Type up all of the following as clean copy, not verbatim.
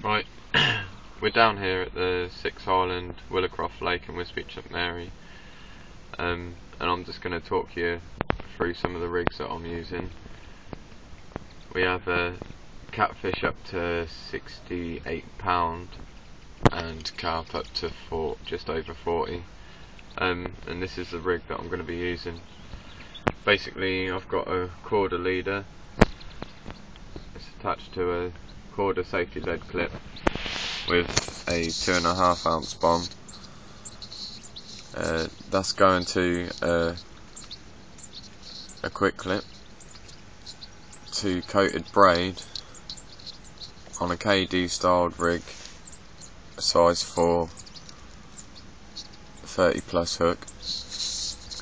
Right, we're down here at the Six Island Willowcroft Lake in Wisbech, St Mary, and I'm just going to talk you through some of the rigs that I'm using. We have a catfish up to £68 and carp up to just over 40, and this is the rig that I'm going to be using. Basically, I've got a quarter leader. It's attached to a quarter safety lead clip with a 2.5 ounce bomb. That's going to a quick clip to coated braid on a KD styled rig, size 4, 30 plus hook.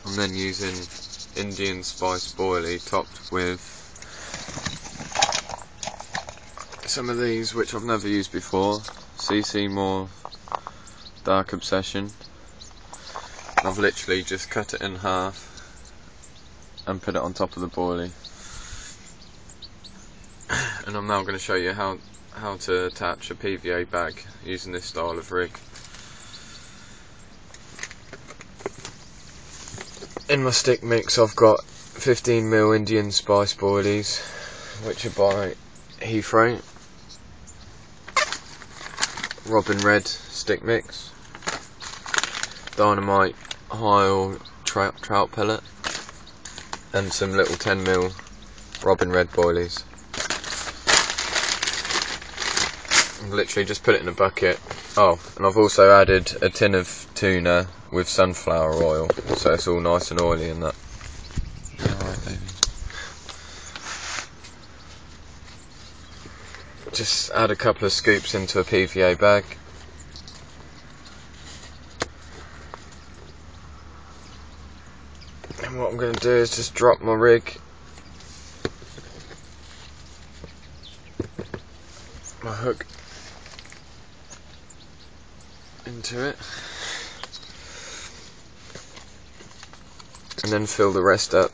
I'm then using Indian spice boilie topped with some of these which I've never used before, CC More Dark Obsession. I've literally just cut it in half and put it on top of the boilie. And I'm now going to show you how to attach a PVA bag using this style of rig. In my stick mix I've got 15mm Indian spice boilies, which are by Heathrow. Robin Red stick mix, Dynamite high oil trout pellet, and some little 10mm Robin Red boilies. I've literally just put it in a bucket. Oh, and I've also added a tin of tuna with sunflower oil, so it's all nice and oily in that. Alright, baby. Just add a couple of scoops into a PVA bag. And what I'm going to do is just drop my rig, my hook, into it, and then fill the rest up.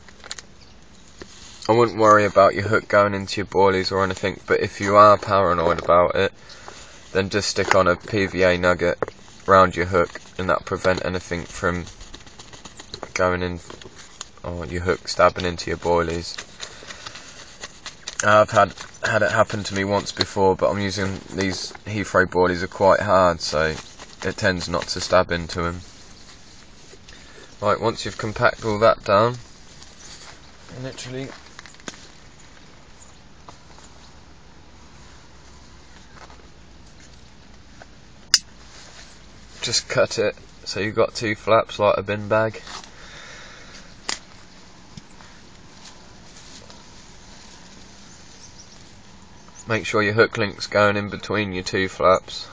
I wouldn't worry about your hook going into your boilies or anything, but if you are paranoid about it, then just stick on a PVA nugget round your hook, and that'll prevent anything from going in, or your hook stabbing into your boilies. I've had it happen to me once before, but I'm using these Heathrow boilies are quite hard, so it tends not to stab into them. Right, once you've compacted all that down, literally just cut it so you've got two flaps like a bin bag. Make sure your hook link's going in between your two flaps.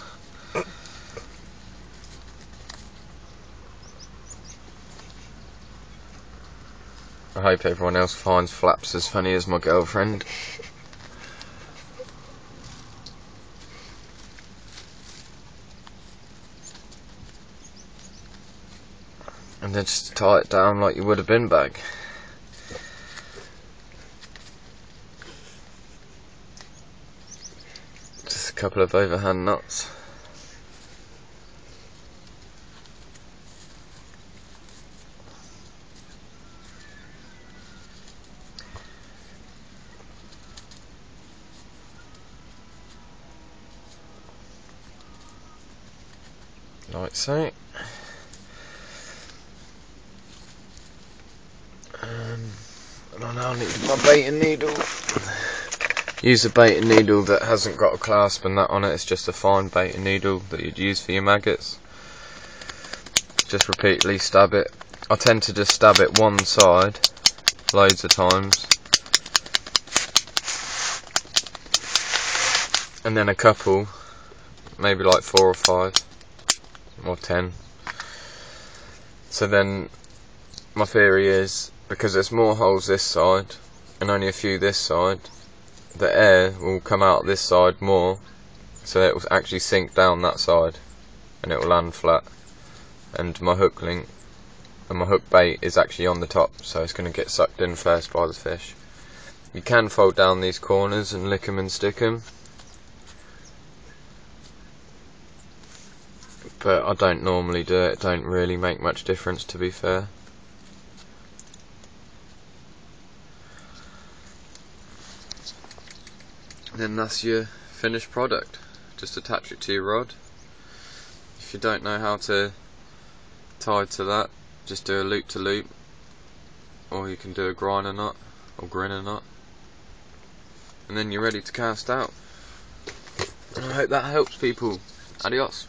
I hope everyone else finds flaps as funny as my girlfriend. And then just tie it down like you would a bin bag. Just a couple of overhand knots. Like so. And I now need my baiting needle. Use a baiting needle that hasn't got a clasp and that on it. It's just a fine baiting needle that you'd use for your maggots. Just repeatedly stab it. I tend to just stab it one side loads of times, and then a couple, maybe like 4 or 5 or 10. So then my theory is, because there's more holes this side and only a few this side, the air will come out this side more, so it will actually sink down that side and it will land flat, and my hook link and my hook bait is actually on the top, so it's going to get sucked in first by the fish. You can fold down these corners and lick them and stick them, but I don't normally do it. It don't really make much difference, to be fair. And then that's your finished product. Just attach it to your rod. If you don't know how to tie to that, just do a loop to loop, or you can do a grinder knot or grinner knot, and then you're ready to cast out. And I hope that helps people. Adios.